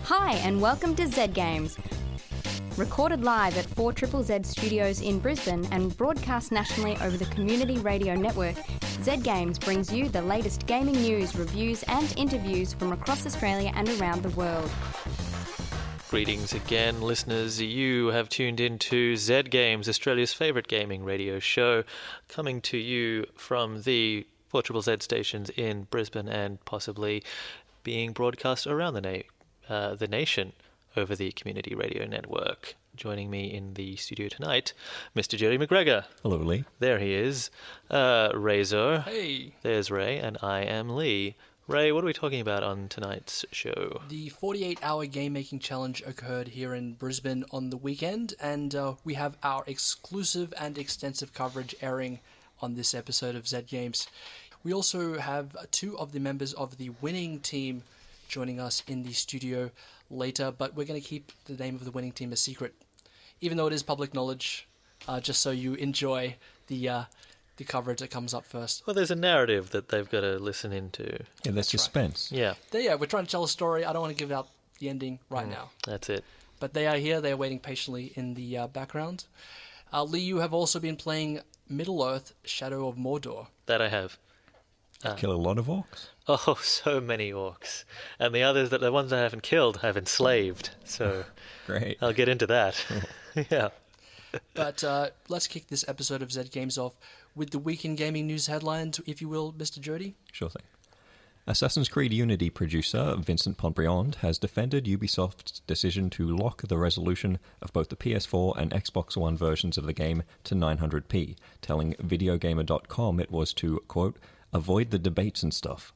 Hi and welcome to Z Games. Recorded live at 4ZZZ Studios in Brisbane and broadcast nationally over the Community Radio Network, Z Games brings you the latest gaming news, reviews and interviews from across Australia and around the world. Greetings again, listeners. You have tuned into Z Games, Australia's favourite gaming radio show, coming to you from the 4ZZZ stations in Brisbane and possibly being broadcast around the nation over the Community Radio Network. Joining me in the studio tonight, Mr. Jerry McGregor. Hello, Lee. There he is. Razor. Hey. There's Ray, and I am Lee. Ray, what are we talking about on tonight's show? The 48-hour game-making challenge occurred here in Brisbane on the weekend, and we have our exclusive and extensive coverage airing on this episode of Z Games. We also have two of the members of the winning team joining us in the studio later, but we're going to keep the name of the winning team a secret, even though it is public knowledge, just so you enjoy the coverage that comes up first. Well, there's a narrative that they've got to listen into. Yeah, there's suspense. Right. Yeah, we're trying to tell a story. I don't want to give out the ending right now. That's it. But they are here. They are waiting patiently in the background. Lee, you have also been playing Middle-earth: Shadow of Mordor. That I have. Kill a lot of orcs? Oh, so many orcs. And the ones I haven't killed, I've enslaved. So Great. I'll get into that. Yeah. But let's kick this episode of Z Games off with the week in gaming news headlines, if you will, Mr. Jody. Sure thing. Assassin's Creed Unity producer Vincent Pontbriand has defended Ubisoft's decision to lock the resolution of both the PS4 and Xbox One versions of the game to 900p, telling Videogamer.com it was to, quote, avoid the debates and stuff.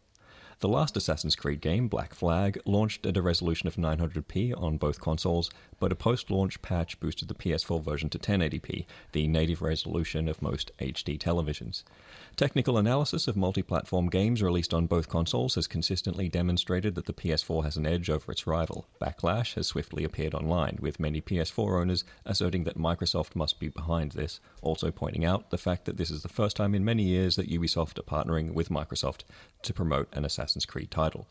The last Assassin's Creed game, Black Flag, launched at a resolution of 900p on both consoles, but a post-launch patch boosted the PS4 version to 1080p, the native resolution of most HD televisions. Technical analysis of multi-platform games released on both consoles has consistently demonstrated that the PS4 has an edge over its rival. Backlash has swiftly appeared online, with many PS4 owners asserting that Microsoft must be behind this, also pointing out the fact that this is the first time in many years that Ubisoft are partnering with Microsoft to promote an Assassin's Creed title.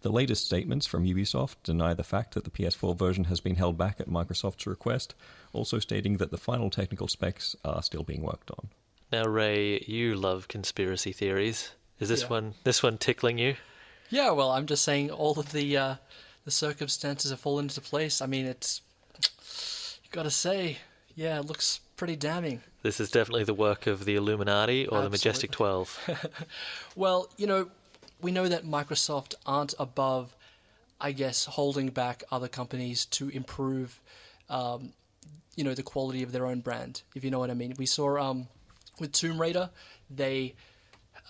The latest statements from Ubisoft deny the fact that the PS4 version has been held back at Microsoft's request, also stating that the final technical specs are still being worked on. Now, Ray, you love conspiracy theories. Is this one tickling you? Yeah, well, I'm just saying all of the circumstances have fallen into place. I mean, you got to say, yeah, it looks pretty damning. This is definitely the work of the Illuminati or the Majestic 12. Well, we know that Microsoft aren't above, I guess, holding back other companies to improve, the quality of their own brand, if you know what I mean. We saw with Tomb Raider, they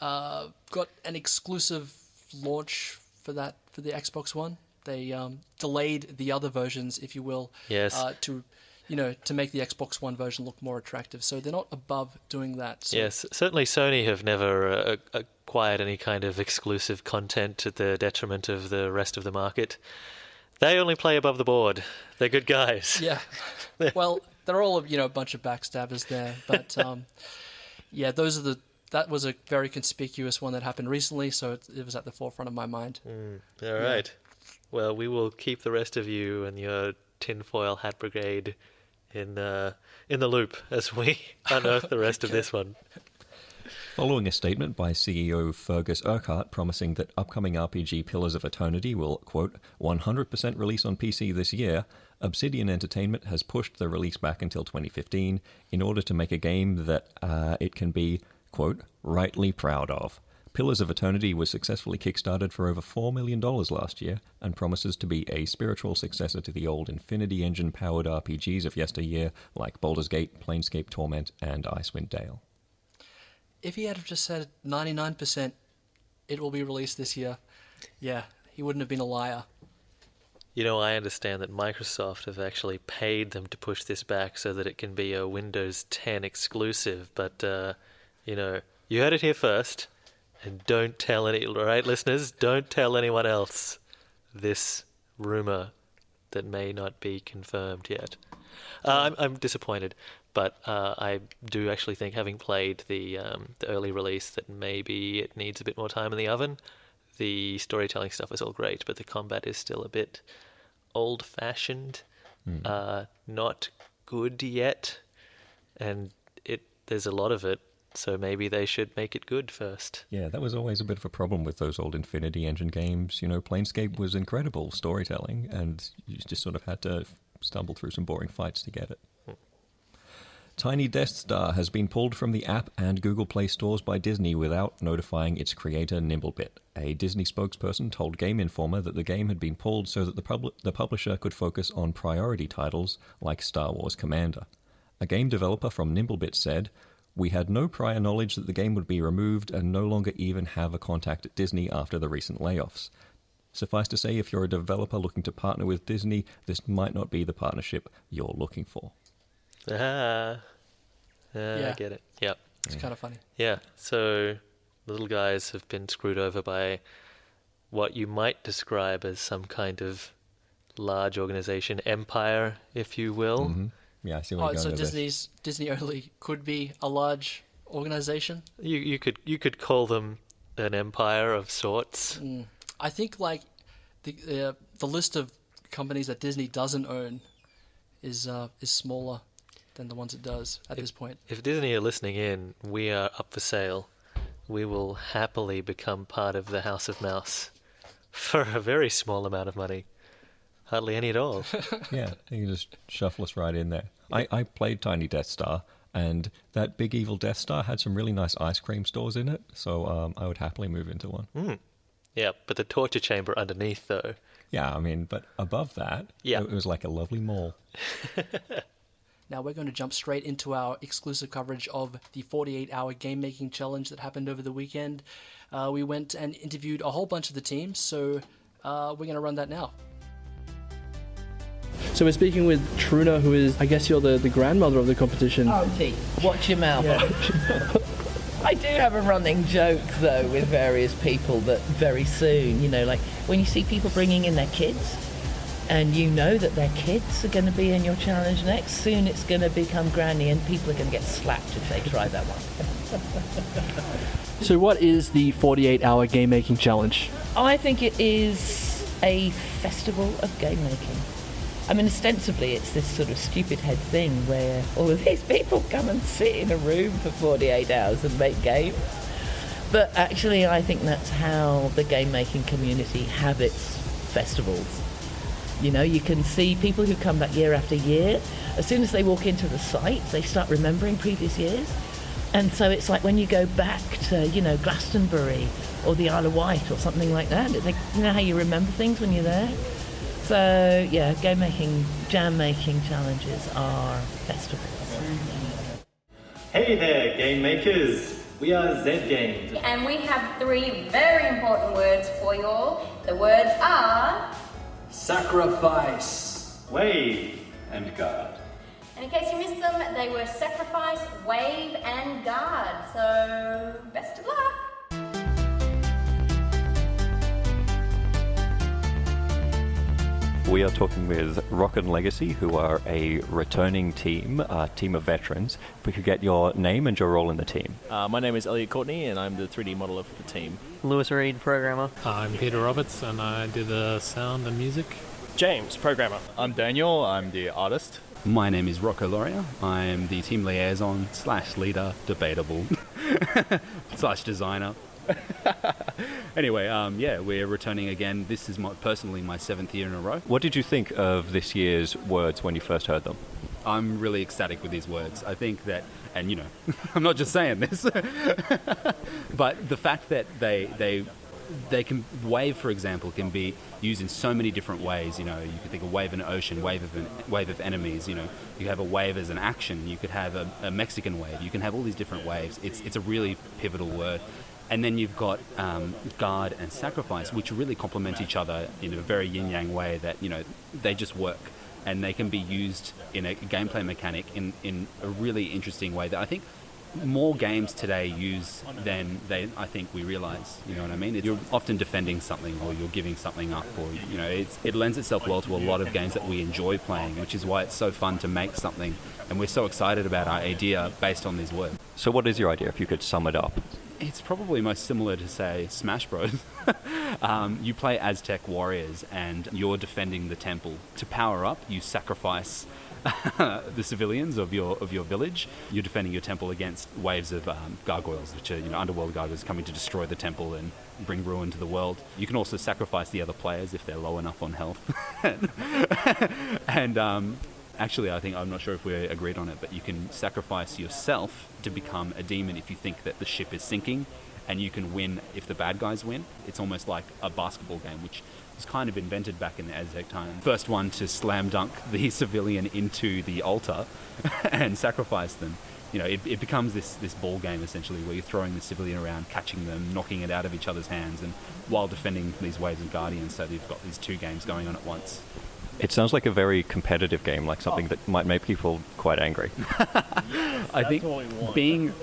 got an exclusive launch for the Xbox One. They delayed the other versions, if you will, yes. to make the Xbox One version look more attractive. So they're not above doing that. So. Yes, certainly Sony have never acquired any kind of exclusive content at the detriment of the rest of the market. They only play above the board. They're good guys. Yeah. Well, they're all a bunch of backstabbers there, but yeah, that was a very conspicuous one that happened recently, so it was at the forefront of my mind. All right. Yeah. Well, we will keep the rest of you and your tinfoil hat brigade in the loop as we unearth the rest of this one. Following a statement by CEO Fergus Urquhart promising that upcoming RPG Pillars of Eternity will, quote, 100% release on PC this year, Obsidian Entertainment has pushed the release back until 2015 in order to make a game that it can be, quote, rightly proud of. Pillars of Eternity was successfully kickstarted for over $4 million last year and promises to be a spiritual successor to the old Infinity Engine-powered RPGs of yesteryear like Baldur's Gate, Planescape Torment, and Icewind Dale. If he had just said 99% it will be released this year, yeah, he wouldn't have been a liar. I understand that Microsoft have actually paid them to push this back so that it can be a Windows 10 exclusive, but, you heard it here first, and don't tell right, listeners? Don't tell anyone else this rumor that may not be confirmed yet. I'm disappointed. But I do actually think, having played the early release, that maybe it needs a bit more time in the oven. The storytelling stuff is all great, but the combat is still a bit old-fashioned, not good yet, and there's a lot of it, so maybe they should make it good first. Yeah, that was always a bit of a problem with those old Infinity Engine games. You know, Planescape was incredible storytelling, and you just sort of had to stumble through some boring fights to get it. Tiny Death Star has been pulled from the app and Google Play stores by Disney without notifying its creator, Nimblebit. A Disney spokesperson told Game Informer that the game had been pulled so that the publisher could focus on priority titles like Star Wars Commander. A game developer from Nimblebit said, "We had no prior knowledge that the game would be removed and no longer even have a contact at Disney after the recent layoffs. Suffice to say, if you're a developer looking to partner with Disney, this might not be the partnership you're looking for." I get it. Yep. It's kind of funny. Yeah, so little guys have been screwed over by what you might describe as some kind of large organization, empire, if you will. Mm-hmm. Yeah, I see what you're going so with Disney only could be a large organization? You could call them an empire of sorts. I think like the list of companies that Disney doesn't own is smaller than the ones it does at this point. If Disney are listening in, we are up for sale. We will happily become part of the House of Mouse for a very small amount of money. Hardly any at all. Yeah, you can just shuffle us right in there. I played Tiny Death Star, and that big evil Death Star had some really nice ice cream stores in it, so I would happily move into one. Yeah, but the torture chamber underneath, though. Yeah, I mean, but above that, it was like a lovely mall. Now we're going to jump straight into our exclusive coverage of the 48-hour game-making challenge that happened over the weekend. We went and interviewed a whole bunch of the teams, so we're going to run that now. So we're speaking with Truna, who is, I guess you're the grandmother of the competition. Auntie, watch your mouth. I do have a running joke, though, with various people that very soon, like when you see people bringing in their kids, and you know that their kids are going to be in your challenge next, soon it's going to become granny and people are going to get slapped if they try that one. So what is the 48-hour game-making challenge? I think it is a festival of game making. I mean, ostensibly it's this sort of stupid head thing where all of these people come and sit in a room for 48 hours and make games. But actually I think that's how the game making community have its festivals. You can see people who come back year after year. As soon as they walk into the site, they start remembering previous years. And so it's like when you go back to, Glastonbury or the Isle of Wight or something like that. It's like, how you remember things when you're there? So, yeah, game making, jam making challenges are festivals. Hey there, game makers! We are Z Games. And we have 3 very important words for you all. The words are... Sacrifice, wave, and guard. And in case you missed them, they were sacrifice, wave, and guard. So, best of luck! We are talking with Rockin Legacy, who are a returning team, a team of veterans. If we could get your name and your role in the team. My name is Elliot Courtney, and I'm the 3D modeler for the team. Lewis Reed, programmer. I'm Peter Roberts, and I do the sound and music. James, programmer. I'm Daniel, I'm the artist. My name is Rocco Loria. I'm the team liaison / leader, debatable, / designer. Anyway, we're returning again. This is personally my 7th year in a row. What did you think of this year's words when you first heard them? I'm really ecstatic with these words. I think that, and I'm not just saying this, but the fact that they can, wave, for example, can be used in so many different ways. You could think of wave in an ocean, wave of enemies. You have a wave as an action. You could have a Mexican wave. You can have all these different waves. It's a really pivotal word. And then you've got guard and sacrifice, which really complement each other in a very yin-yang way that, they just work. And they can be used in a gameplay mechanic in a really interesting way that I think more games today use than I think we realise. You know what I mean? You're often defending something or you're giving something up, or, it lends itself well to a lot of games that we enjoy playing, which is why it's so fun to make something. And we're so excited about our idea based on these words. So what is your idea, if you could sum it up? It's probably most similar to, say, Smash Bros. You play Aztec warriors and you're defending the temple. To power up, you sacrifice the civilians of your village. You're defending your temple against waves of gargoyles, which are underworld gargoyles coming to destroy the temple and bring ruin to the world. You can also sacrifice the other players if they're low enough on health. And actually, I think, I'm not sure if we agreed on it, but you can sacrifice yourself to become a demon if you think that the ship is sinking, and you can win if the bad guys win. It's almost like a basketball game, which was kind of invented back in the Aztec time. First one to slam dunk the civilian into the altar and sacrifice them. It becomes this ball game, essentially, where you're throwing the civilian around, catching them, knocking it out of each other's hands, and while defending these waves of guardians, so you've got these two games going on at once. It sounds like a very competitive game, like something that might make people quite angry. I think being,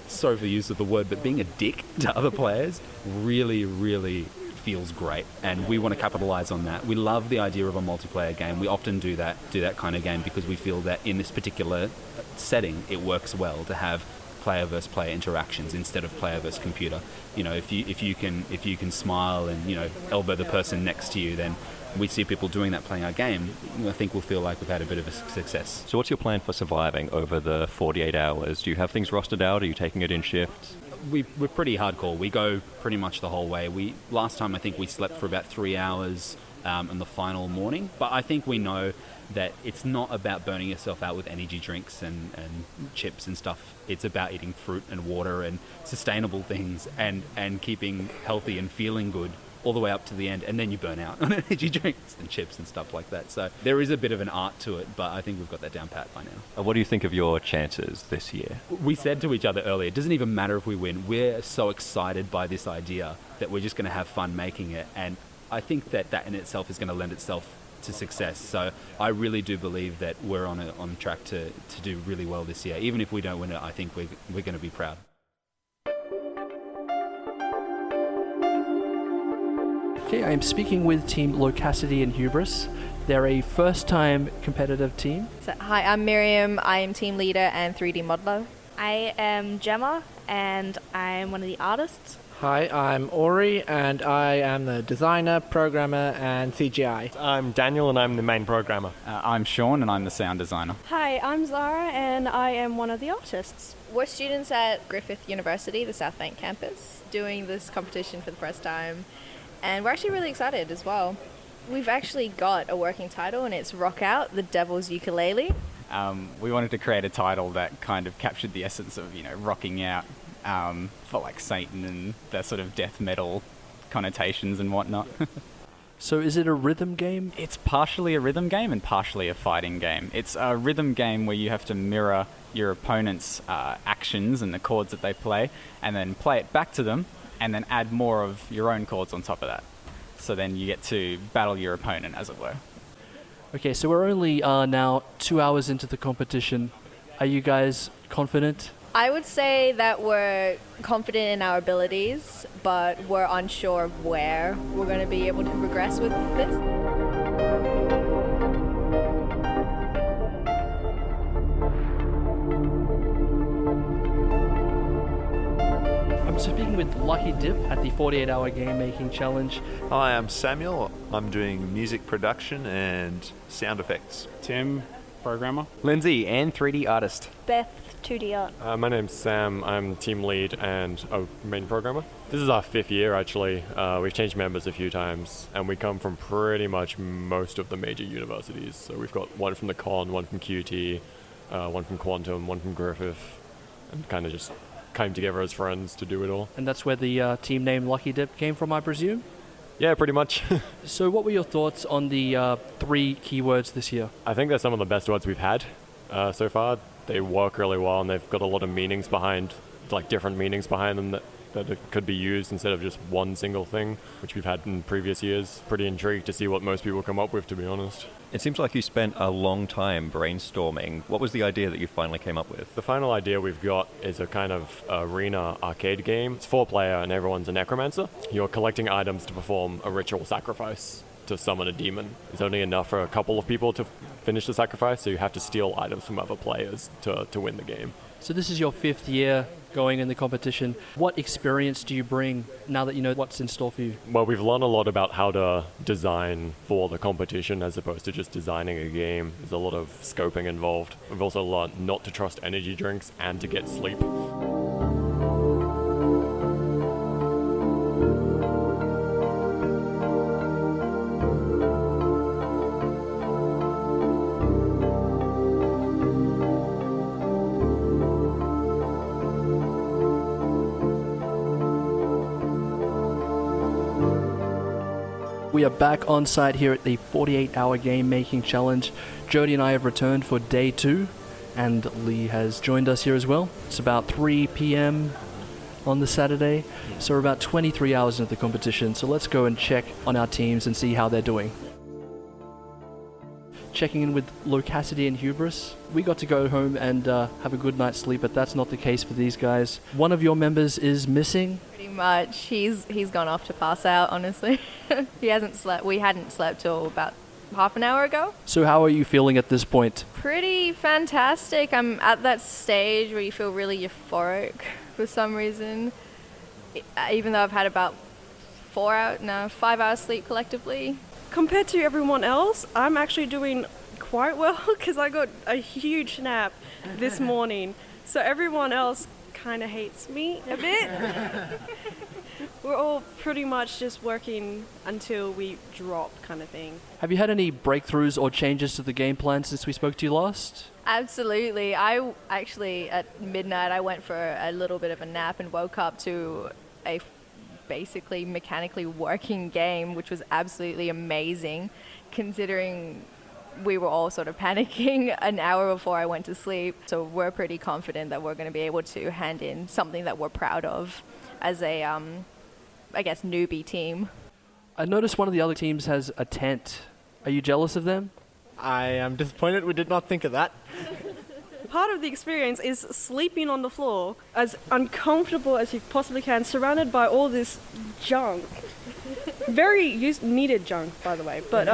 sorry for the use of the word, but being a dick to other players really, really feels great, and we want to capitalize on that. We love the idea of a multiplayer game. We often do that kind of game because we feel that in this particular setting it works well to have player versus player interactions instead of player versus computer. If you can smile and elbow the person next to you, then we see people doing that playing our game. I think we'll feel like we've had a bit of a success. So what's your plan for surviving over the 48 hours? Do you have things rostered out? Are you taking it in shifts? We're pretty hardcore. We go pretty much the whole way. Last time I think we slept for about 3 hours in the final morning, but I think we know that it's not about burning yourself out with energy drinks and chips and stuff. It's about eating fruit and water and sustainable things and keeping healthy and feeling good all the way up to the end, and then you burn out on energy drinks and chips and stuff like that. So there is a bit of an art to it, but I think we've got that down pat by now. What do you think of your chances this year? We said to each other earlier, it doesn't even matter if we win. We're so excited by this idea that we're just going to have fun making it, and I think that in itself is going to lend itself to success. So I really do believe that we're on track to do really well this year. Even if we don't win it, I think we're going to be proud. Okay, I'm speaking with Team Loquacity and Hubris. They're a first-time competitive team. So, hi, I'm Miriam. I am team leader and 3D modeler. I am Gemma, and I'm one of the artists. Hi, I'm Ori, and I am the designer, programmer, and CGI. I'm Daniel, and I'm the main programmer. I'm Sean, and I'm the sound designer. Hi, I'm Zara, and I am one of the artists. We're students at Griffith University, the South Bank campus, doing this competition for the first time. And we're actually really excited as well. We've actually got a working title, and it's Rock Out, the Devil's Ukulele. We wanted to create a title that kind of captured the essence of, rocking out for like Satan and that sort of death metal connotations and whatnot. So is it a rhythm game? It's partially a rhythm game and partially a fighting game. It's a rhythm game where you have to mirror your opponent's actions and the chords that they play, and then play it back to them, and then add more of your own chords on top of that. So then you get to battle your opponent, as it were. Okay, so we're only now 2 hours into the competition. Are you guys confident? I would say that we're confident in our abilities, but we're unsure of where we're going to be able to progress with this. I'm speaking with Lucky Dip at the 48-hour game making challenge. Hi, I'm Samuel. I'm doing music production and sound effects. Tim, programmer. Lindsay, and 3D artist. Beth, 2D art. My name's Sam. I'm team lead and main programmer. This is our 5th year, actually. We've changed members a few times, and we come from pretty much most of the major universities. So we've got one from the Con, one from QUT, one from Quantum, one from Griffith, and kind of just came together as friends to do it all. And that's where the team name Lucky Dip came from, I presume? Yeah, pretty much. So what were your thoughts on the 3 keywords this year? I think they're some of the best words we've had so far. They work really well, and they've got a lot of meanings behind, like different meanings behind them that it could be used instead of just one single thing, which we've had in previous years. Pretty intrigued to see what most people come up with, to be honest. It seems like you spent a long time brainstorming. What was the idea that you finally came up with? The final idea we've got is a kind of arena arcade game. It's 4-player and everyone's a necromancer. You're collecting items to perform a ritual sacrifice to summon a demon. It's only enough for a couple of people to finish the sacrifice, so you have to steal items from other players to win the game. So this is your 5th year going in the competition. What experience do you bring now that you know what's in store for you? Well, we've learned a lot about how to design for the competition as opposed to just designing a game. There's a lot of scoping involved. We've also learned not to trust energy drinks and to get sleep. We are back on site here at the 48-hour game making challenge. Jody and I have returned for day 2, and Lee has joined us here as well. It's about 3 p.m. on the Saturday, so we're about 23 hours into the competition. So let's go and check on our teams and see how they're doing. Checking in with Loquacity and Hubris. We got to go home and have a good night's sleep, but that's not the case for these guys. One of your members is missing. Pretty much. He's gone off to pass out, honestly. He hasn't slept. We hadn't slept till about half an hour ago. So how are you feeling at this point? Pretty fantastic. I'm at that stage where you feel really euphoric for some reason. Even though I've had about 5 hours sleep collectively. Compared to everyone else, I'm actually doing quite well because I got a huge nap this morning. So everyone else kind of hates me a bit. We're all pretty much just working until we drop kind of thing. Have you had any breakthroughs or changes to the game plan since we spoke to you last? Absolutely. I actually, at midnight, I went for a little bit of a nap and woke up to a basically mechanically working game, which was absolutely amazing, considering we were all sort of panicking an hour before I went to sleep. So we're pretty confident that we're going to be able to hand in something that we're proud of as a, I guess, newbie team. I noticed one of the other teams has a tent. Are you jealous of them? I am disappointed we did not think of that. Part of the experience is sleeping on the floor as uncomfortable as you possibly can, surrounded by all this junk. Very needed junk, by the way. But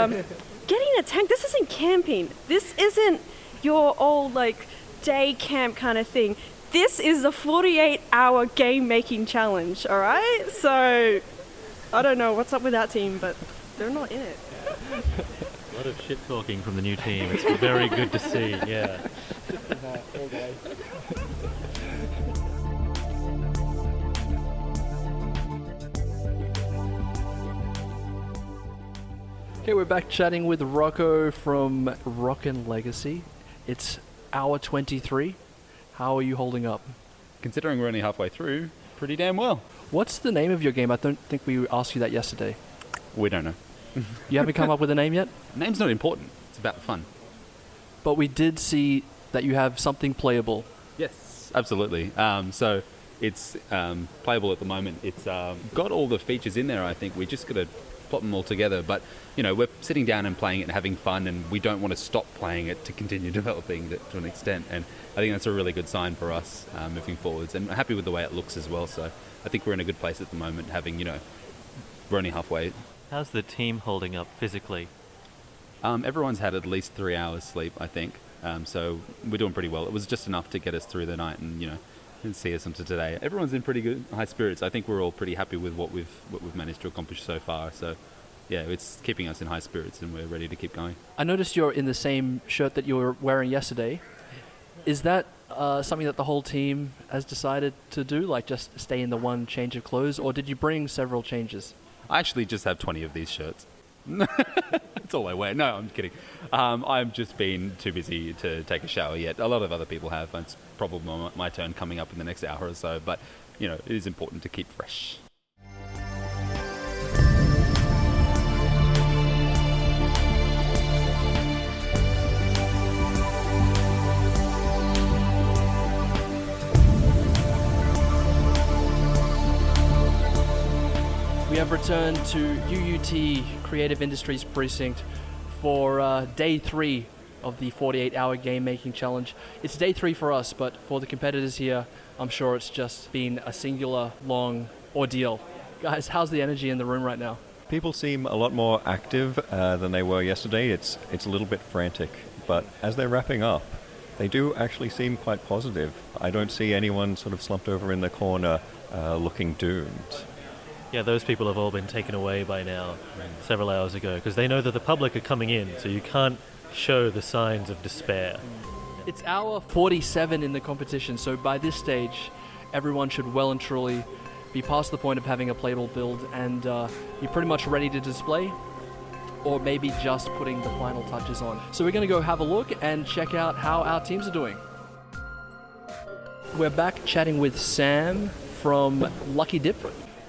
getting a tent, this isn't camping. This isn't your old day camp kind of thing. This is the 48-hour game making challenge, all right? So I don't know what's up with that team, but they're not in it. A lot of shit talking from the new team. It's very good to see, yeah. Okay, we're back chatting with Rocco from Rockin Legacy. It's hour 23. How are you holding up? Considering we're only halfway through, pretty damn well. What's the name of your game? I don't think we asked you that yesterday. We don't know. You haven't come up with a name yet? Name's not important. It's about the fun. But we did see that you have something playable. Yes, absolutely. So it's playable at the moment. It's got all the features in there, I think. We just got to plot them all together. But, we're sitting down and playing it and having fun, and we don't want to stop playing it to continue developing it to an extent. And I think that's a really good sign for us moving forwards. And I'm happy with the way it looks as well. So I think we're in a good place at the moment, having, we're only halfway. How's the team holding up physically? Everyone's had at least 3 hours sleep, I think. So we're doing pretty well. It was just enough to get us through the night and see us into today. Everyone's in pretty good high spirits. I think we're all pretty happy with what we've managed to accomplish so far. So yeah, it's keeping us in high spirits, and we're ready to keep going. I noticed you're in the same shirt that you were wearing yesterday. Is that something that the whole team has decided to do, like just stay in the one change of clothes, or did you bring several changes? I actually just have 20 of these shirts. That's all I wear. No, I'm kidding. I've just been too busy to take a shower yet. A lot of other people have. It's probably my turn coming up in the next hour or so. But, it is important to keep fresh. We have returned to UUT Creative Industries Precinct for day 3 of the 48-hour game making challenge. It's day 3 for us, but for the competitors here, I'm sure it's just been a singular long ordeal. Guys, how's the energy in the room right now? People seem a lot more active than they were yesterday. It's a little bit frantic, but as they're wrapping up, they do actually seem quite positive. I don't see anyone sort of slumped over in the corner looking doomed. Yeah, those people have all been taken away by now, several hours ago, because they know that the public are coming in, so you can't show the signs of despair. It's hour 47 in the competition, so by this stage, everyone should well and truly be past the point of having a playable build, and you're pretty much ready to display, or maybe just putting the final touches on. So we're going to go have a look and check out how our teams are doing. We're back chatting with Sam from Lucky Dip.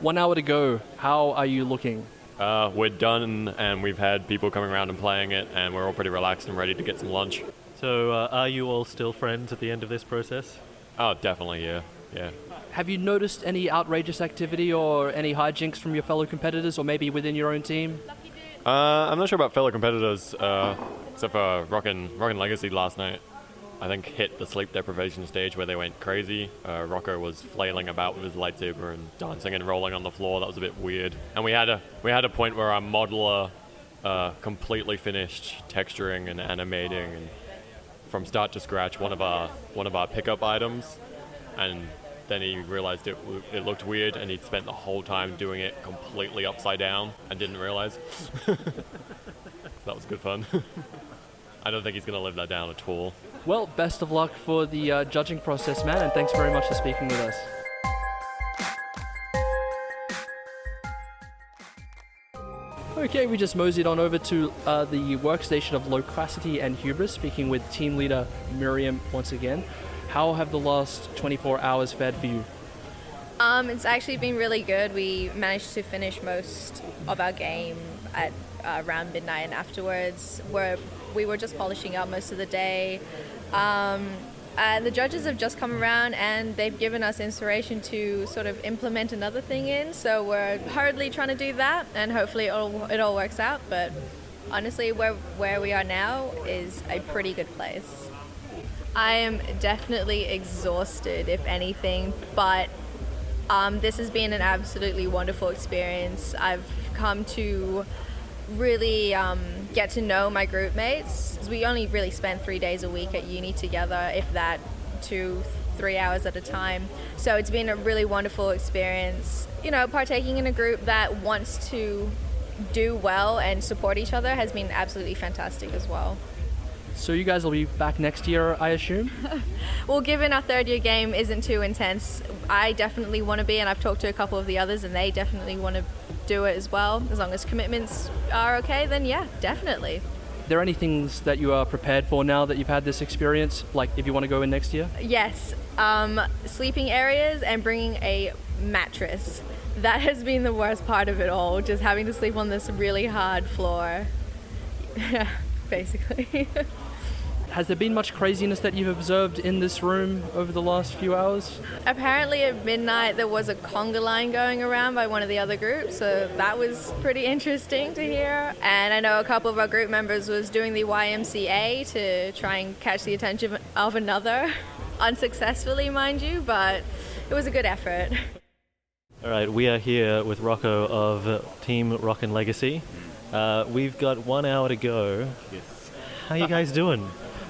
1 hour to go. How are you looking? We're done, and we've had people coming around and playing it, and we're all pretty relaxed and ready to get some lunch. So are you all still friends at the end of this process? Oh, definitely, yeah. Have you noticed any outrageous activity or any hijinks from your fellow competitors, or maybe within your own team? I'm not sure about fellow competitors, except for Rockin Legacy last night. I think hit the sleep deprivation stage where they went crazy. Rocco was flailing about with his lightsaber and dancing and rolling on the floor. That was a bit weird. And we had a point where our modeler completely finished texturing and animating and from start to scratch one of our pickup items, and then he realized it looked weird, and he'd spent the whole time doing it completely upside down and didn't realize. That was good fun. I don't think he's going to live that down at all. Well, best of luck for the judging process, man, and thanks very much for speaking with us. Okay, we just moseyed on over to the workstation of Loquacity and Hubris, speaking with team leader Miriam once again. How have the last 24 hours fared for you? It's actually been really good. We managed to finish most of our game at around midnight, and afterwards we were just polishing up most of the day. The judges have just come around and they've given us inspiration to sort of implement another thing in, so we're hurriedly trying to do that, and hopefully it all works out. But honestly, where we are now is a pretty good place. I am definitely exhausted, if anything, but this has been an absolutely wonderful experience. I've come to really get to know my group mates. We only really spend 3 days a week at uni together, if that, 2-3 hours at a time. So it's been a really wonderful experience. You know, partaking in a group that wants to do well and support each other has been absolutely fantastic as well. So you guys will be back next year, I assume? Well, given our third year game isn't too intense, I definitely want to be, and I've talked to a couple of the others and they definitely want to do it as well. As long as commitments are okay, then yeah, definitely. Are there any things that you are prepared for now that you've had this experience, like if you want to go in next year? Yes, sleeping areas and bringing a mattress. That has been the worst part of it all, just having to sleep on this really hard floor. Yeah, basically. Has there been much craziness that you've observed in this room over the last few hours? Apparently at midnight there was a conga line going around by one of the other groups, so that was pretty interesting to hear. And I know a couple of our group members was doing the YMCA to try and catch the attention of another, unsuccessfully mind you, but it was a good effort. All right, we are here with Rocco of Team Rockin Legacy. We've got 1 hour to go. Yes. How are you guys doing?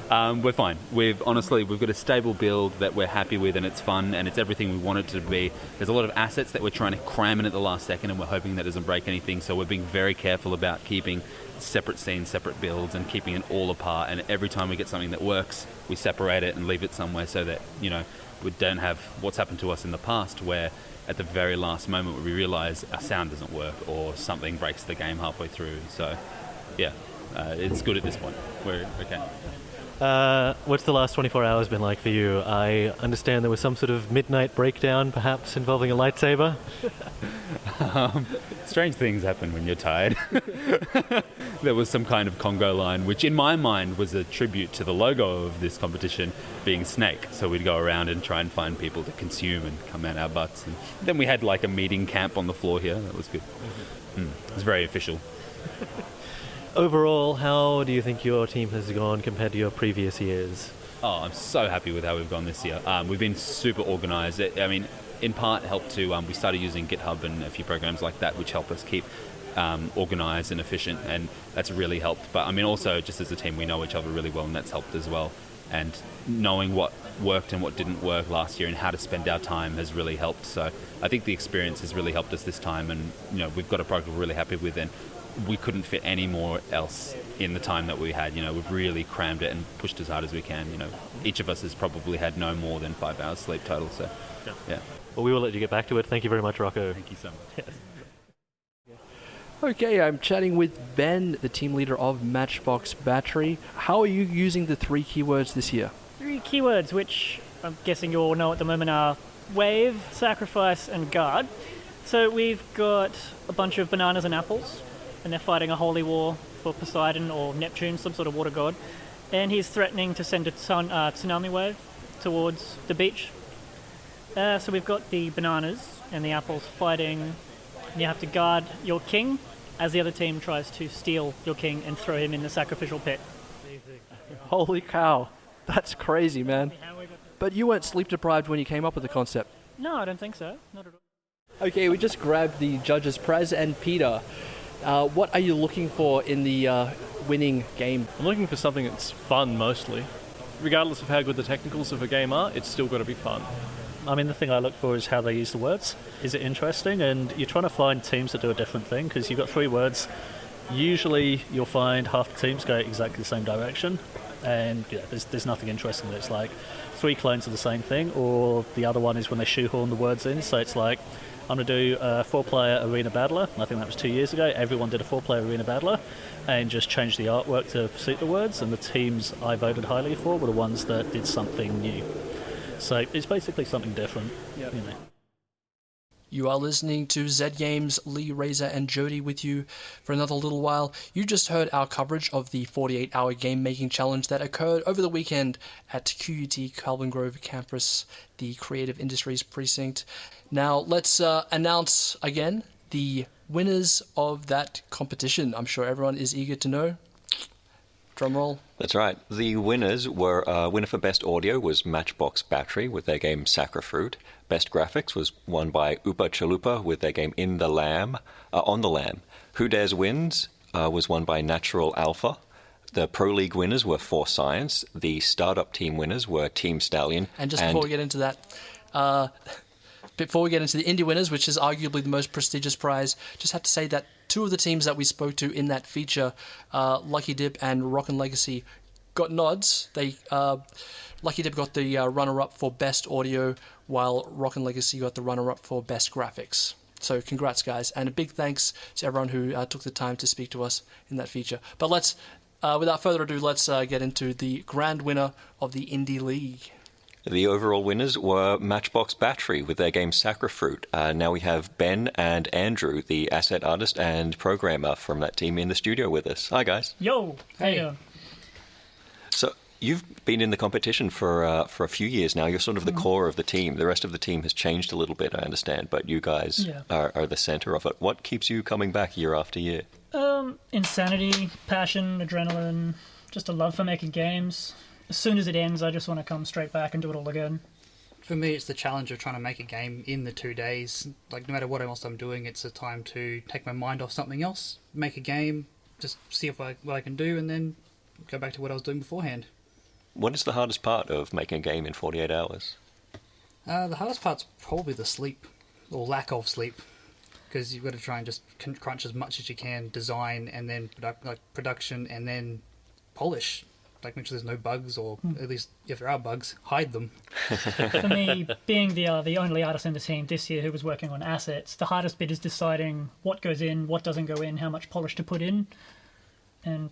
We're fine. We've got a stable build that we're happy with, and it's fun, and it's everything we want it to be. There's a lot of assets that we're trying to cram in at the last second, and we're hoping that doesn't break anything, so we're being very careful about keeping separate scenes, separate builds, and keeping it all apart. And every time we get something that works, we separate it and leave it somewhere so that, you know, we don't have what's happened to us in the past where at the very last moment we realise our sound doesn't work or something breaks the game halfway through. So, yeah, it's good at this point. We're okay. What's the last 24 hours been like for you? I understand there was some sort of midnight breakdown, perhaps involving a lightsaber. Strange things happen when you're tired. There was some kind of Congo line, which in my mind was a tribute to the logo of this competition being snake. So we'd go around and try and find people to consume and come out our butts. And then we had like a meeting camp on the floor here. That was good. It was very official. Overall, how do you think your team has gone compared to your previous years? Oh, I'm so happy with how we've gone this year. We've been super organised. I mean, in part helped to, we started using GitHub and a few programs like that, which help us keep organised and efficient, and that's really helped. But I mean, also, just as a team, we know each other really well, and that's helped as well. and knowing what worked and what didn't work last year and how to spend our time has really helped. So I think the experience has really helped us this time, and we've got a product we're really happy with, and we couldn't fit any more else in the time that we had. We've really crammed it and pushed as hard as we can. Each of us has probably had no more than 5 hours sleep total. So yeah. Well, we will let you get back to it. Thank you very much, Rocco. Thank you so much. Okay, I'm chatting with Ben, the team leader of Matchbox Battery. How are you using the 3 keywords this year? 3 keywords, which I'm guessing you all know at the moment, are wave, sacrifice, and guard. So we've got a bunch of bananas and apples, and they're fighting a holy war for Poseidon or Neptune, some sort of water god. And he's threatening to send a tsunami wave towards the beach. So we've got the bananas and the apples fighting. You have to guard your king as the other team tries to steal your king and throw him in the sacrificial pit. Holy cow. That's crazy, man. But you weren't sleep deprived when you came up with the concept. No, I don't think so. Not at all. Okay, we just grabbed the judges, Praz and Peter. What are you looking for in the winning game? I'm looking for something that's fun mostly. Regardless of how good the technicals of a game are, it's still got to be fun. I mean, the thing I look for is how they use the words. Is it interesting? And you're trying to find teams that do a different thing, because you've got 3 words. Usually you'll find half the teams go exactly the same direction, and there's nothing interesting. It's like 3 clones of the same thing, or the other one is when they shoehorn the words in. So it's like, I'm going to do a 4-player arena battler. I think that was 2 years ago. Everyone did a 4-player arena battler and just changed the artwork to suit the words, and the teams I voted highly for were the ones that did something new. So it's basically something different. Yep. You are listening to Z Games, Lee, Razor and Jody with you for another little while. You just heard our coverage of the 48-hour game-making challenge that occurred over the weekend at QUT Kelvin Grive Campus, the Creative Industries Precinct. Now, let's announce again the winners of that competition. I'm sure everyone is eager to know. Drum roll. That's right. The winners were, winner for Best Audio was Matchbox Battery with their game Sacrafruit. Best Graphics was won by Upa Chalupa with their game On the Lamb. Who Dares Wins was won by Natural Alpha. The Pro League winners were For Science. The Startup Team winners were Team Stallion. And just before we get into that, before we get into the indie winners, which is arguably the most prestigious prize, just have to say that 2 of the teams that we spoke to in that feature, Lucky Dip and Rockin Legacy, got nods. Lucky Dip got the runner-up for Best Audio, while Rockin Legacy got the runner-up for Best Graphics. So congrats, guys, and a big thanks to everyone who took the time to speak to us in that feature. But let's, without further ado, let's get into the grand winner of the Indie League. The overall winners were Matchbox Battery with their game Sacrafruit. Now we have Ben and Andrew, the asset artist and programmer from that team, in the studio with us. Hi, guys. Yo. Hey. So you've been in the competition for a few years now. You're sort of the core of the team. The rest of the team has changed a little bit, I understand, but you guys are the center of it. What keeps you coming back year after year? Insanity, passion, adrenaline, just a love for making games. As soon as it ends, I just want to come straight back and do it all again. For me, it's the challenge of trying to make a game in the 2 days. Like, no matter what else I'm doing, it's a time to take my mind off something else, make a game, just see what I can do, and then go back to what I was doing beforehand. What is the hardest part of making a game in 48 hours? The hardest part's probably the sleep, or lack of sleep, because you've got to try and just crunch as much as you can, design, and then production, and then polish. Like, make sure there's no bugs, or at least if there are bugs, hide them. For me, being the only artist in the team this year who was working on assets, the hardest bit is deciding what goes in, what doesn't go in, how much polish to put in, and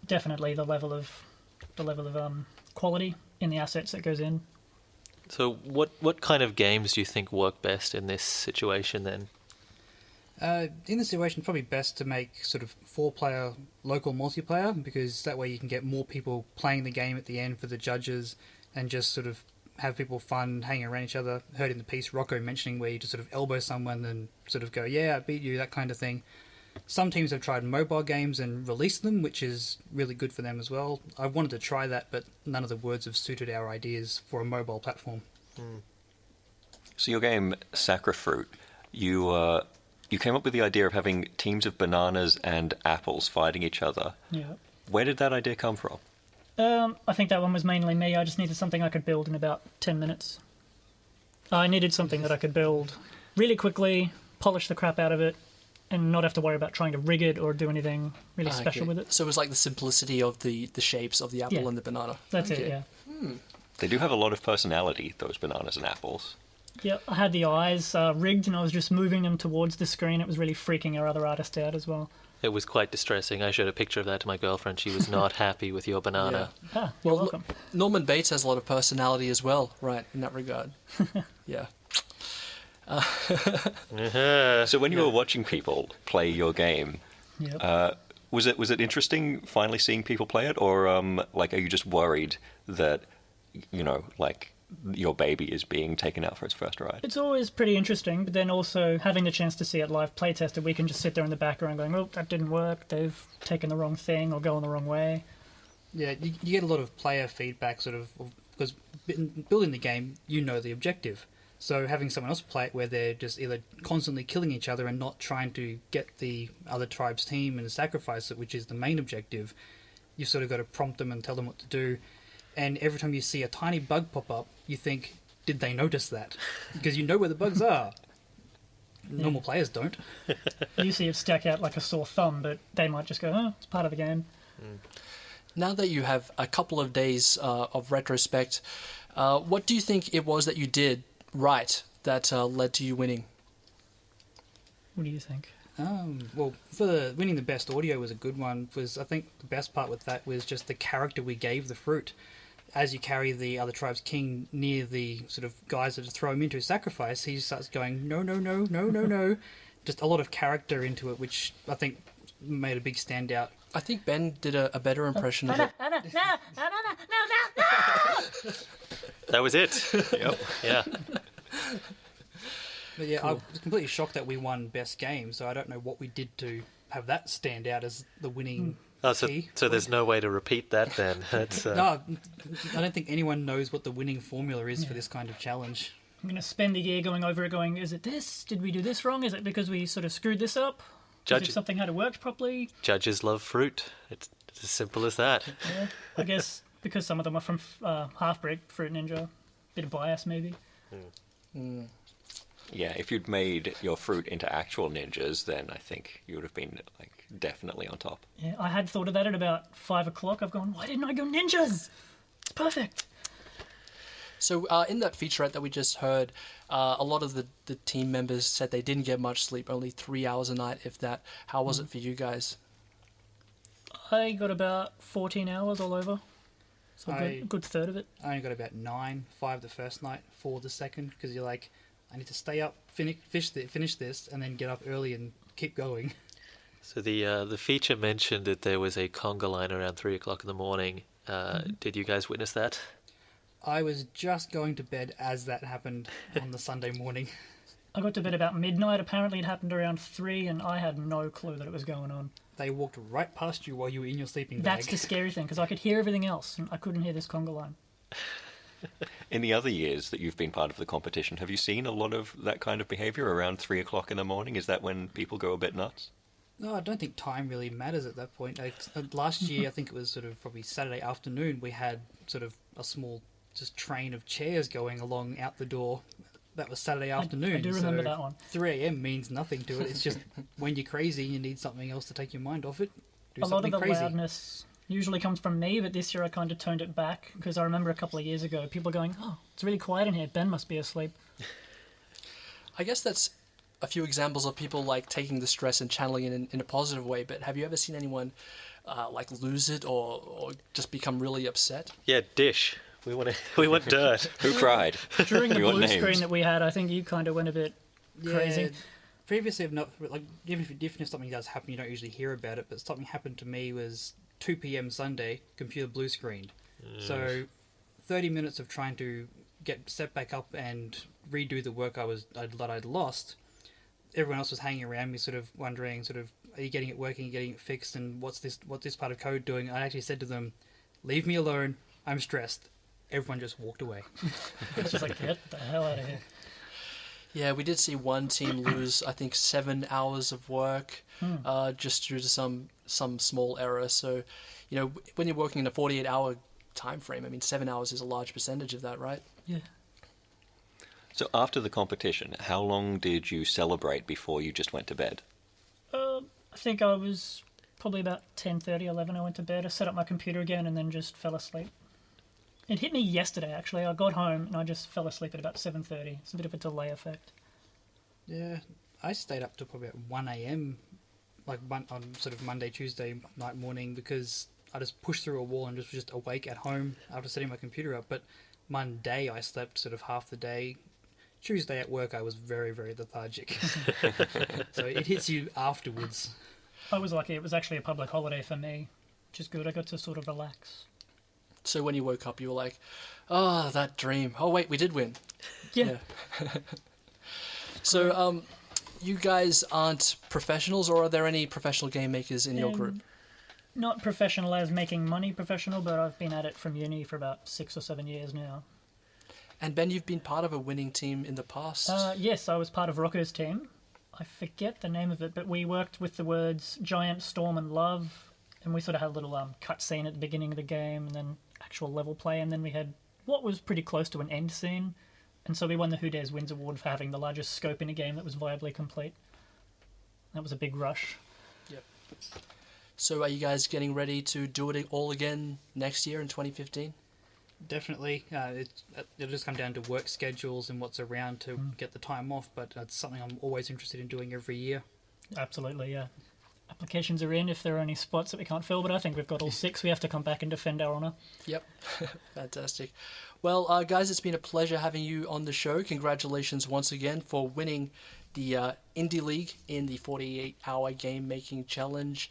definitely the level of quality in the assets that goes in. So what kind of games do you think work best in this situation then? In this situation, it's probably best to make sort of 4-player local multiplayer, because that way you can get more people playing the game at the end for the judges, and just sort of have people fun hanging around each other. Heard in the piece Rocco mentioning where you just sort of elbow someone and sort of go, yeah, I beat you, that kind of thing. Some teams have tried mobile games and released them, which is really good for them as well. I wanted to try that, but none of the words have suited our ideas for a mobile platform. So your game Sacrafruit, you came up with the idea of having teams of bananas and apples fighting each other. Yeah. Where did that idea come from? I think that one was mainly me. I just needed something I could build in about 10 minutes. I needed something that I could build really quickly, polish the crap out of it, and not have to worry about trying to rig it or do anything really special with it. So it was like the simplicity of the shapes of the apple and the banana. That's it, yeah. They do have a lot of personality, those bananas and apples. Yeah, I had the eyes rigged and I was just moving them towards the screen. It was really freaking our other artist out as well. It was quite distressing. I showed a picture of that to my girlfriend. She was not happy with your banana. Yeah. Ah, you're welcome. Norman Bates has a lot of personality as well, right, in that regard. Yeah. So when you were watching people play your game, was it interesting finally seeing people play it, or like are you just worried that your baby is being taken out for its first ride? It's always pretty interesting, but then also having the chance to see it live play tested, we can just sit there in the background going, oh, that didn't work, they've taken the wrong thing or going the wrong way. Yeah, you get a lot of player feedback, sort of, because building the game, you know the objective. So having someone else play it where they're just either constantly killing each other and not trying to get the other tribe's team and sacrifice it, which is the main objective, you've sort of got to prompt them and tell them what to do. And every time you see a tiny bug pop up, you think, did they notice that? Because you know where the bugs are. Normal players don't. You see it stack out like a sore thumb, but they might just go, oh, it's part of the game. Now that you have a couple of days of retrospect, what do you think it was that you did right that led to you winning? What do you think? Well, for winning the best audio was a good one. I think the best part with that was just the character we gave the fruit. As you carry the other tribe's king near the sort of guys that throw him into sacrifice, he starts going, no, no, no, no, no, no. Just a lot of character into it, which I think made a big standout. I think Ben did a better impression of it. That was it. Yep. Yeah. But yeah, cool. I was completely shocked that we won best game, so I don't know what we did to have that stand out as the winning key. So there's no way to repeat that then. No, I don't think anyone knows what the winning formula is for this kind of challenge. I'm going to spend the year going over it going, is it this? Did we do this wrong? Is it because we sort of screwed this up? If something hadn't worked properly? Judges love fruit. It's as simple as that. Yeah, I guess because some of them are from Half-Brick, Fruit Ninja. Bit of bias, maybe. Yeah, if you'd made your fruit into actual ninjas, then I think you would have been definitely on top. Yeah, I had thought of that at about 5 o'clock. I've gone, why didn't I go ninjas? It's perfect. So in that featurette that we just heard, a lot of the team members said they didn't get much sleep, only 3 hours a night, if that. How was it for you guys? I got about 14 hours all over. So a good third of it. I only got about 9, 5 the first night, 4 the second, because you're like, I need to stay up, finish this, and then get up early and keep going. So the feature mentioned that there was a conga line around 3 o'clock in the morning. Did you guys witness that? I was just going to bed as that happened on the Sunday morning. I got to bed about midnight. Apparently it happened around 3, and I had no clue that it was going on. They walked right past you while you were in your sleeping bag. That's the scary thing, because I could hear everything else, and I couldn't hear this conga line. In the other years that you've been part of the competition, have you seen a lot of that kind of behaviour around 3 o'clock in the morning? Is that when people go a bit nuts? No, I don't think time really matters at that point. Last year, I think it was sort of probably Saturday afternoon, we had sort of a small just train of chairs going along out the door. That was Saturday afternoon. I do remember that one. 3 a.m. means nothing to it. It's just when you're crazy, you need something else to take your mind off it. A lot of the loudness usually comes from me, but this year I kind of toned it back, because I remember a couple of years ago, people going, oh, it's really quiet in here, Ben must be asleep. I guess that's a few examples of people like taking the stress and channeling it in a positive way, but have you ever seen anyone like lose it or just become really upset? Yeah, Dish. We want dirt. Who cried? During the blue screen that we had, I think you kind of went a bit crazy. Previously, I've not, like, even if something does happen, you don't usually hear about it, but something happened to me was 2 p.m. Sunday, computer blue screened. So 30 minutes of trying to get set back up and redo the work I'd lost. Everyone else was hanging around me, sort of wondering, are you getting it working, getting it fixed, and what's this part of code doing? I actually said to them, leave me alone, I'm stressed. Everyone just walked away. It's just like, get the hell out of here. Yeah, we did see one team lose, I think, 7 hours of work just due to some small error. So, when you're working in a 48-hour time frame, I mean, 7 hours is a large percentage of that, right? Yeah. So after the competition, how long did you celebrate before you just went to bed? I think I was probably about 10:30, 11. I went to bed. I set up my computer again and then just fell asleep. It hit me yesterday, actually. I got home and I just fell asleep at about 7:30. It's a bit of a delay effect. Yeah, I stayed up till probably at 1 a.m. On sort of Monday, Tuesday night morning because I just pushed through a wall and was just awake at home after setting my computer up. But Monday I slept sort of half the day. Tuesday at work I was very, very lethargic. So it hits you afterwards. I was lucky. It was actually a public holiday for me, which is good. I got to sort of relax. So when you woke up, you were like, oh, that dream. Oh, wait, we did win. Yeah. So, you guys aren't professionals, or are there any professional game makers in your group? Not professional as making money professional, but I've been at it from uni for about 6 or 7 years now. And Ben, you've been part of a winning team in the past. Yes, I was part of Rocco's team. I forget the name of it, but we worked with the words Giant, Storm and Love, and we sort of had a little cut scene at the beginning of the game, and then actual level play, and then we had what was pretty close to an end scene, and so we won the Who Dares Wins award for having the largest scope in a game that was viably complete. That was a big rush. Yep. So are you guys getting ready to do it all again next year in 2015? Definitely. It'll just come down to work schedules and what's around to get the time off, but it's something I'm always interested in doing every year. Absolutely, yeah. Applications are in if there are any spots that we can't fill, but I think we've got all 6. We have to come back and defend our honour. Yep. Fantastic. Well, guys, it's been a pleasure having you on the show. Congratulations once again for winning the Indie League in the 48-hour game making challenge.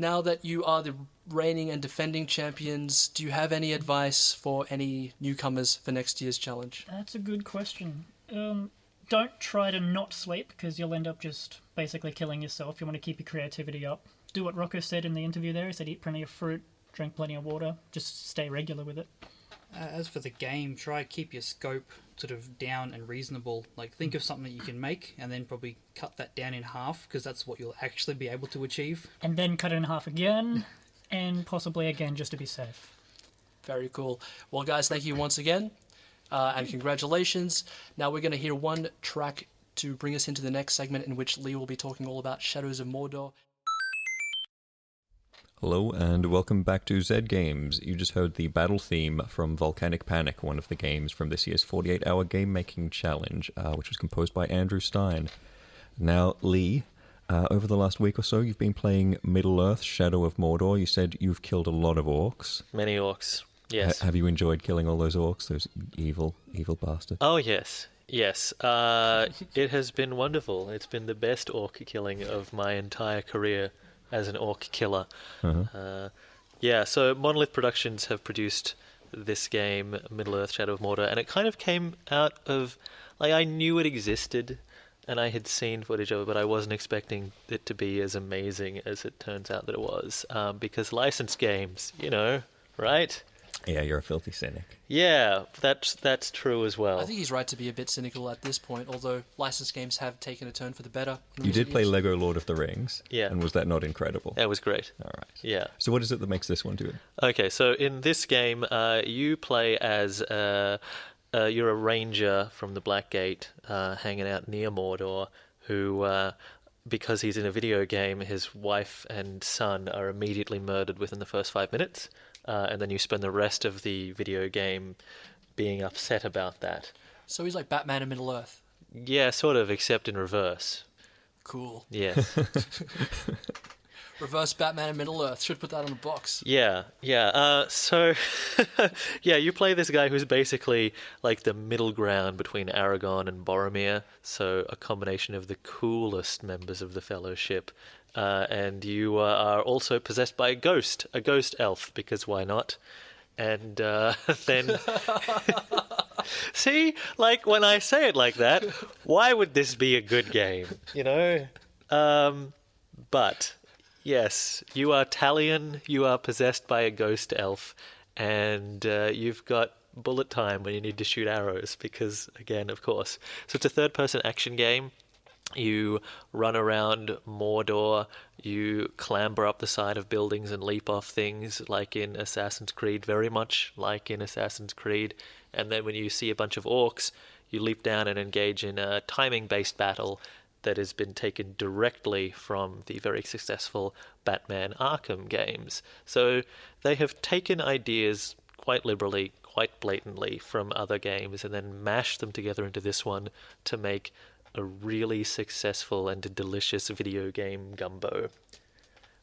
Now that you are the reigning and defending champions, do you have any advice for any newcomers for next year's challenge? That's a good question. Don't try to not sleep, because you'll end up just basically killing yourself. You want to keep your creativity up. Do what Rocco said in the interview there. He said eat plenty of fruit, drink plenty of water, just stay regular with it. As for the game, try keep your scope sort of down and reasonable. Like, think of something that you can make and then probably cut that down in half, because that's what you'll actually be able to achieve. And then cut it in half again, and possibly again, just to be safe. Very cool. Well, guys, thank you once again, and congratulations. Now we're going to hear one track to bring us into the next segment, in which Lee will be talking all about Shadows of Mordor. Hello and welcome back to Z Games. You just heard the battle theme from Volcanic Panic, one of the games from this year's 48-hour game making challenge, which was composed by Andrew Stein. Now, Lee, over the last week or so, you've been playing Middle-earth: Shadow of Mordor. You said you've killed a lot of orcs. Many orcs, yes. Have you enjoyed killing all those orcs, those evil bastards? Oh, yes. Yes. It has been wonderful. It's been the best orc killing of my entire career as an orc killer. So Monolith Productions have produced this game, Middle-earth: Shadow of Mordor, and it kind of came out of, I knew it existed, and I had seen footage of it, but I wasn't expecting it to be as amazing as it turns out that it was, because licensed games, right? Yeah, you're a filthy cynic. Yeah, that's true as well. I think he's right to be a bit cynical at this point, although licensed games have taken a turn for the better. You did play Lego Lord of the Rings. Yeah. And was that not incredible? That was great. All right. Yeah. So what is it that makes this one do it? Okay, so in this game, you play as... you're a ranger from the Black Gate, hanging out near Mordor, who... because he's in a video game, his wife and son are immediately murdered within the first 5 minutes. And then you spend the rest of the video game being upset about that. So he's like Batman in Middle-earth. Yeah, sort of, except in reverse. Cool. Yes. Reverse Batman in Middle-earth. Should put that on a box. Yeah. So, you play this guy who's basically like the middle ground between Aragorn and Boromir. So a combination of the coolest members of the Fellowship. And you are also possessed by a ghost elf, because why not? And then... See? When I say it like that, why would this be a good game? But... Yes, you are Talion, you are possessed by a ghost elf, and you've got bullet time when you need to shoot arrows, because, again, of course. So it's a third-person action game. You run around Mordor, you clamber up the side of buildings and leap off things like in Assassin's Creed, very much like in Assassin's Creed. And then when you see a bunch of orcs, you leap down and engage in a timing-based battle that has been taken directly from the very successful Batman Arkham games. So they have taken ideas quite liberally, quite blatantly from other games and then mashed them together into this one to make a really successful and delicious video game gumbo.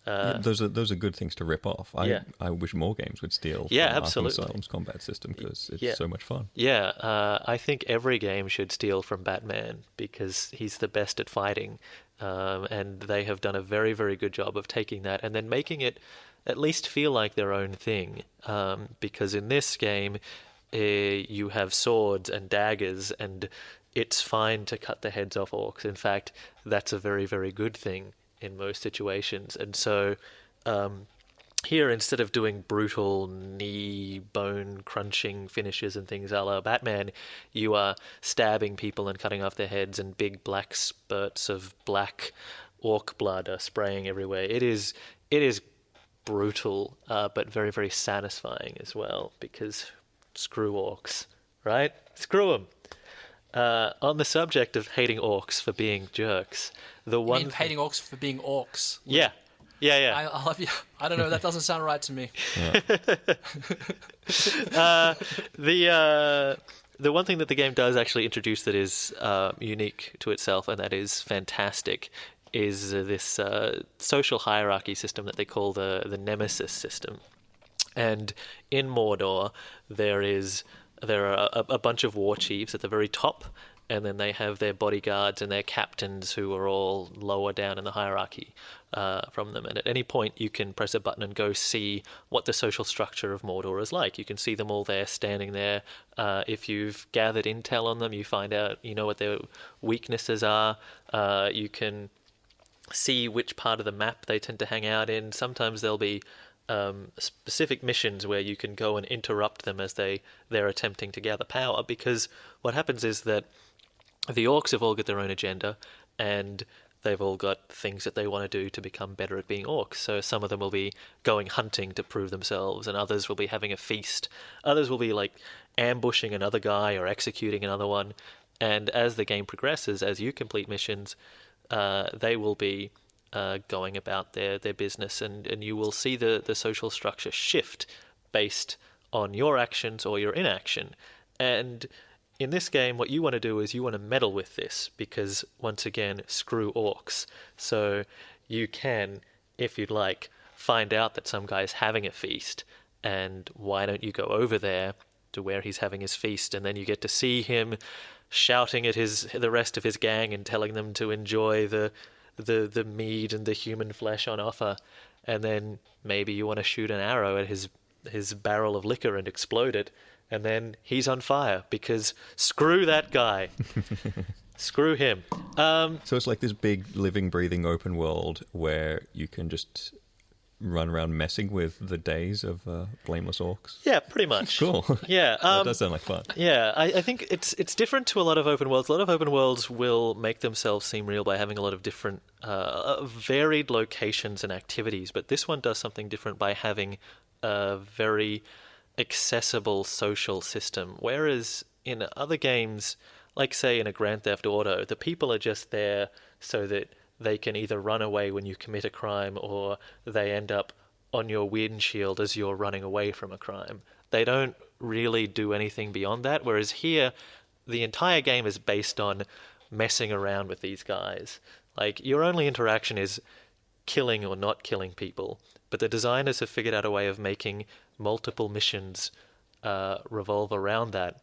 Those are good things to rip off. I wish more games would steal from absolutely. Arkham Asylum's combat system because it's so much fun. I think every game should steal from Batman because he's the best at fighting, and they have done a very, very good job of taking that and then making it at least feel like their own thing. Because in this game, you have swords and daggers, and it's fine to cut the heads off orcs. In fact, that's a very, very good thing in most situations. And so here, instead of doing brutal knee bone crunching finishes and things a la Batman, you are stabbing people and cutting off their heads, and big black spurts of black orc blood are spraying everywhere. It is brutal, but very, very satisfying as well, because screw orcs, right? Screw them. On the subject of hating orcs for being jerks, hating orcs for being orcs? Yeah. I love you. I don't know. That doesn't sound right to me. The one thing that the game does actually introduce that is unique to itself, and that is fantastic, is this social hierarchy system that they call the Nemesis system. And in Mordor, there are a bunch of war chiefs at the very top, and then they have their bodyguards and their captains who are all lower down in the hierarchy from them. And at any point, you can press a button and go see what the social structure of Mordor is like. You can see them all there, standing there. If you've gathered intel on them, you find out, what their weaknesses are. You can see which part of the map they tend to hang out in. Sometimes there'll be specific missions where you can go and interrupt them as they're attempting to gather power, because what happens is that the orcs have all got their own agenda, and they've all got things that they want to do to become better at being orcs. So some of them will be going hunting to prove themselves, and others will be having a feast. Others will be like ambushing another guy or executing another one. And as the game progresses, as you complete missions, they will be going about their business, and you will see the social structure shift based on your actions or your inaction. And in this game, what you want to do is you want to meddle with this, because, once again, screw orcs. So you can, if you'd like, find out that some guy's having a feast, and why don't you go over there to where he's having his feast, and then you get to see him shouting at the rest of his gang and telling them to enjoy the mead and the human flesh on offer. And then maybe you want to shoot an arrow at his barrel of liquor and explode it, and then he's on fire, because screw that guy. Screw him. So it's like this big living, breathing open world where you can just run around messing with the days of blameless orcs. Yeah, pretty much. Cool. Yeah, that does sound like fun. Yeah, I think it's different to a lot of open worlds. A lot of open worlds will make themselves seem real by having a lot of different varied locations and activities, but this one does something different by having a very accessible social system. Whereas in other games, like say in a Grand Theft Auto, the people are just there so that they can either run away when you commit a crime, or they end up on your windshield as you're running away from a crime. They don't really do anything beyond that, whereas here, the entire game is based on messing around with these guys. Like, your only interaction is killing or not killing people, but the designers have figured out a way of making multiple missions revolve around that,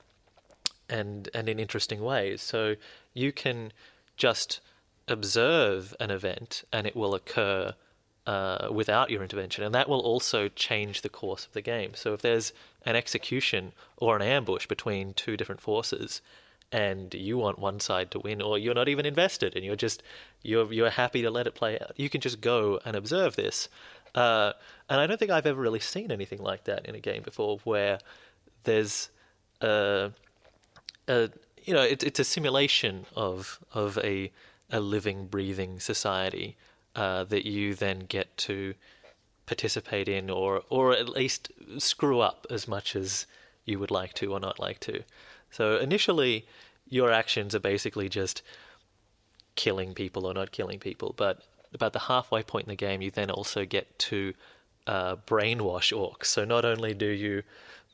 and in interesting ways. So you can just observe an event and it will occur without your intervention, and that will also change the course of the game. So if there's an execution or an ambush between two different forces, and you want one side to win, or you're not even invested and you're happy to let it play out, you can just go and observe this. And I don't think I've ever really seen anything like that in a game before, where there's it's a simulation of a a living, breathing society that you then get to participate in, or at least screw up as much as you would like to or not like to. So initially, your actions are basically just killing people or not killing people, but about the halfway point in the game, you then also get to brainwash orcs. So not only do you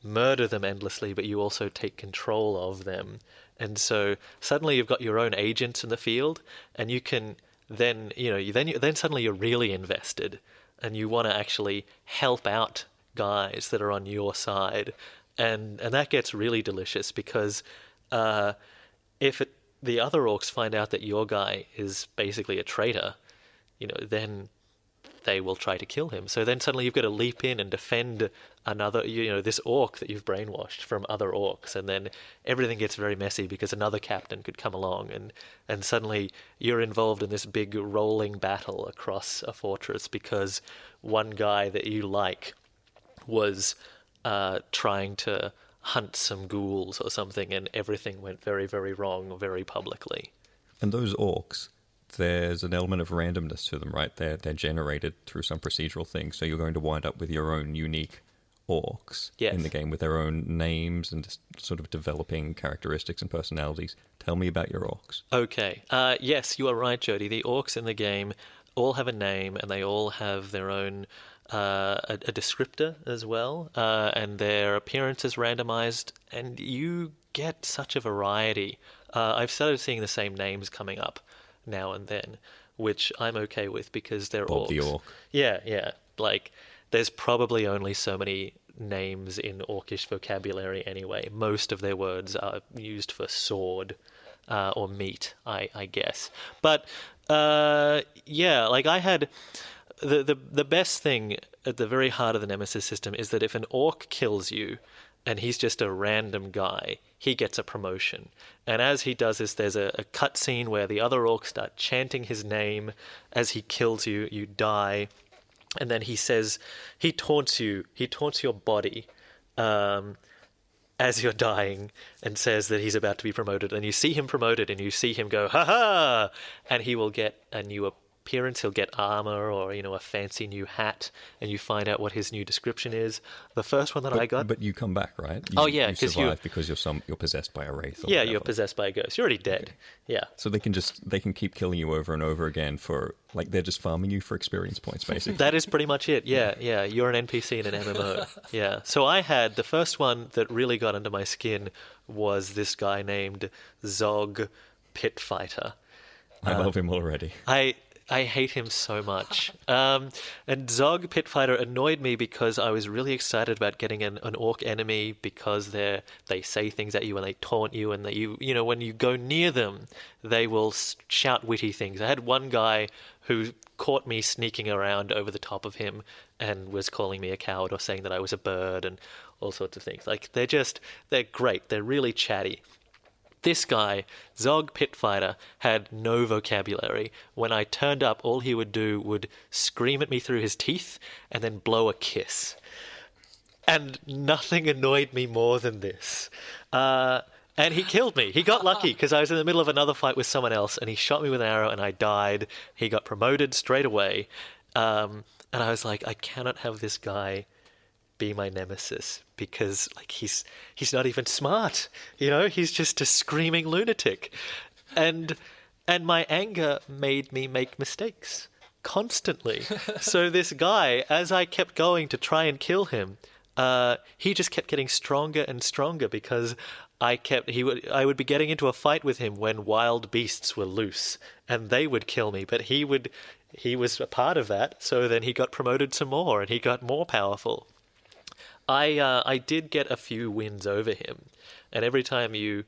murder them endlessly, but you also take control of them. And so suddenly you've got your own agents in the field, and you can then, then suddenly you're really invested, and you want to actually help out guys that are on your side. And that gets really delicious, because if the other orcs find out that your guy is basically a traitor, then they will try to kill him. So then suddenly you've got to leap in and defend another, this orc that you've brainwashed from other orcs, and then everything gets very messy because another captain could come along, and suddenly you're involved in this big rolling battle across a fortress because one guy that you like was trying to hunt some ghouls or something, and everything went very, very wrong very publicly. And those orcs, there's an element of randomness to them, right? They're generated through some procedural thing, so you're going to wind up with your own unique orcs in the game with their own names and just sort of developing characteristics and personalities. Tell me about your orcs. Okay. Yes, you are right, Jody. The orcs in the game all have a name, and they all have their own a descriptor as well, and their appearance is randomized, and you get such a variety. I've started seeing the same names coming up now and then, which I'm okay with because they're Bob orcs. the Orc. Yeah. Like, there's probably only so many names in orcish vocabulary anyway. Most of their words are used for sword or meat, I guess. But like I had the best thing at the very heart of the Nemesis system is that if an orc kills you and he's just a random guy, he gets a promotion. And as he does this, there's a cutscene where the other orcs start chanting his name. As he kills you, you die. And then he taunts your body as you're dying, and says that he's about to be promoted. And you see him promoted, and you see him go, ha-ha! And he will get a new appearance. He'll get armor or, a fancy new hat, and you find out what his new description is. The first one that I got... But you come back, right? You survive because you're possessed by a wraith. Yeah, you're possessed by a ghost. You're already dead. Okay. Yeah. So they can keep killing you over and over again for, they're just farming you for experience points, basically. That is pretty much it. Yeah. You're an NPC in an MMO. Yeah. So I had, the first one that really got under my skin was this guy named Zog Pitfighter. I love him already. I hate him so much. And Zog Pitfighter annoyed me because I was really excited about getting an orc enemy, because they say things at you and they taunt you, and when you go near them, they will shout witty things. I had one guy who caught me sneaking around over the top of him and was calling me a coward or saying that I was a bird and all sorts of things. They're great. They're really chatty. This guy, Zog Pitfighter, had no vocabulary. When I turned up, all he would do would scream at me through his teeth and then blow a kiss. And nothing annoyed me more than this. And he killed me. He got lucky because I was in the middle of another fight with someone else, and he shot me with an arrow and I died. He got promoted straight away. And I was like, I cannot have this guy be my nemesis, because he's not even smart, he's just a screaming lunatic, and my anger made me make mistakes constantly. So this guy, as I kept going to try and kill him, he just kept getting stronger and stronger, because I would be getting into a fight with him when wild beasts were loose, and they would kill me, but he was a part of that. So then he got promoted some more, and he got more powerful. I did get a few wins over him, and every time you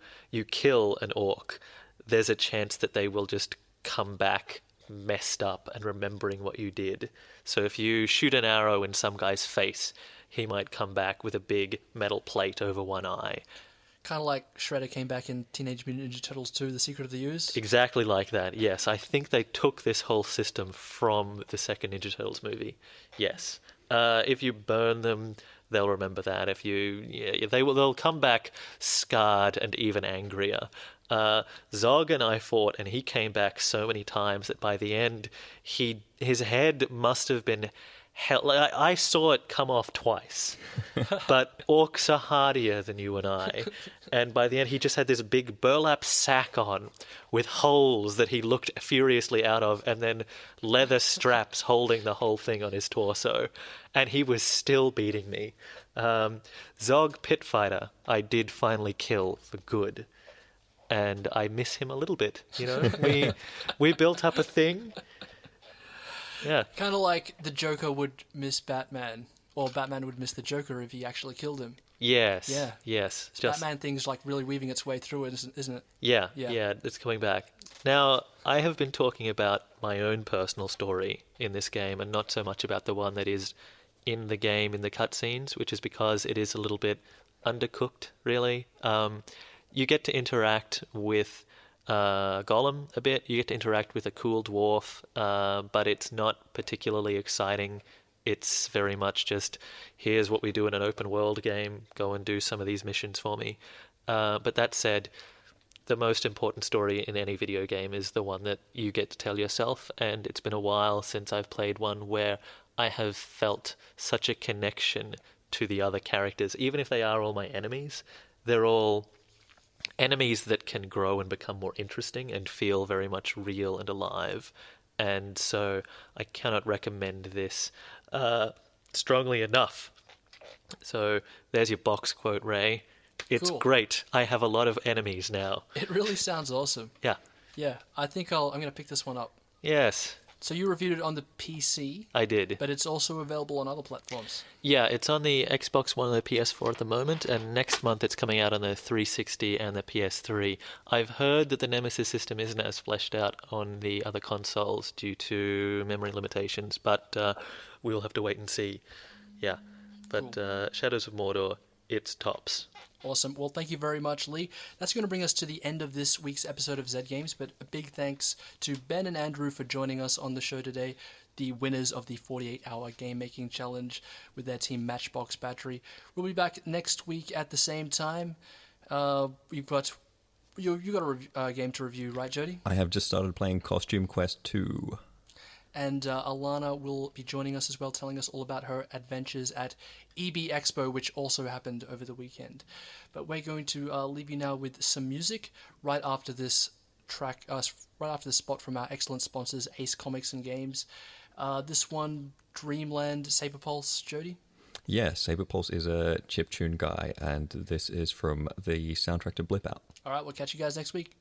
kill an orc, there's a chance that they will just come back messed up and remembering what you did. So if you shoot an arrow in some guy's face, he might come back with a big metal plate over one eye. Kind of like Shredder came back in Teenage Mutant Ninja Turtles 2, The Secret of the Ooze? Exactly like that, yes. I think they took this whole system from the second Ninja Turtles movie. Yes. If you burn them, they'll remember that. They'll come back scarred and even angrier. Zog and I fought, and he came back so many times that by the end, his head must have been I saw it come off twice. But orcs are hardier than you and I. And by the end, he just had this big burlap sack on with holes that he looked furiously out of, and then leather straps holding the whole thing on his torso. And he was still beating me. Zog Pitfighter, I did finally kill for good. And I miss him a little bit, you know? We built up a thing. Yeah. Kind of like the Joker would miss Batman, or Batman would miss the Joker if he actually killed him. Yes. Yeah. Yes. Batman thing's like really weaving its way through it, isn't it? Yeah. It's coming back. Now, I have been talking about my own personal story in this game, and not so much about the one that is in the game in the cutscenes, which is because it is a little bit undercooked, really. You get to interact with Gollum a bit. You get to interact with a cool dwarf, but it's not particularly exciting. It's very much just, here's what we do in an open world game, go and do some of these missions for me. But that said, the most important story in any video game is the one that you get to tell yourself, and it's been a while since I've played one where I have felt such a connection to the other characters. Even if they are all my enemies, they're all enemies that can grow and become more interesting and feel very much real and alive. And so I cannot recommend this strongly enough. So there's your box quote, Ray. It's Cool. great. I have a lot of enemies now. It really sounds awesome. Yeah. Yeah, I think I'm going to pick this one up. Yes. So you reviewed it on the PC. I did. But it's also available on other platforms. Yeah, it's on the Xbox One and the PS4 at the moment, and next month it's coming out on the 360 and the PS3. I've heard that the Nemesis system isn't as fleshed out on the other consoles due to memory limitations, but we'll have to wait and see. Yeah, but Shadows of Mordor, it's tops. Awesome. Well, thank you very much, Lee. That's going to bring us to the end of this week's episode of Z Games, but a big thanks to Ben and Andrew for joining us on the show today, the winners of the 48-hour game-making challenge with their team Matchbox Battery. We'll be back next week at the same time. You got a game to review, right, Jody? I have just started playing Costume Quest 2. And Alana will be joining us as well, telling us all about her adventures at EB Expo, which also happened over the weekend. But we're going to leave you now with some music right after this track, right after the spot from our excellent sponsors, Ace Comics and Games. This one, Dreamland Saber Pulse, Jody? Yeah, Saber Pulse is a chiptune guy, and this is from the soundtrack to Blip Out. All right, we'll catch you guys next week.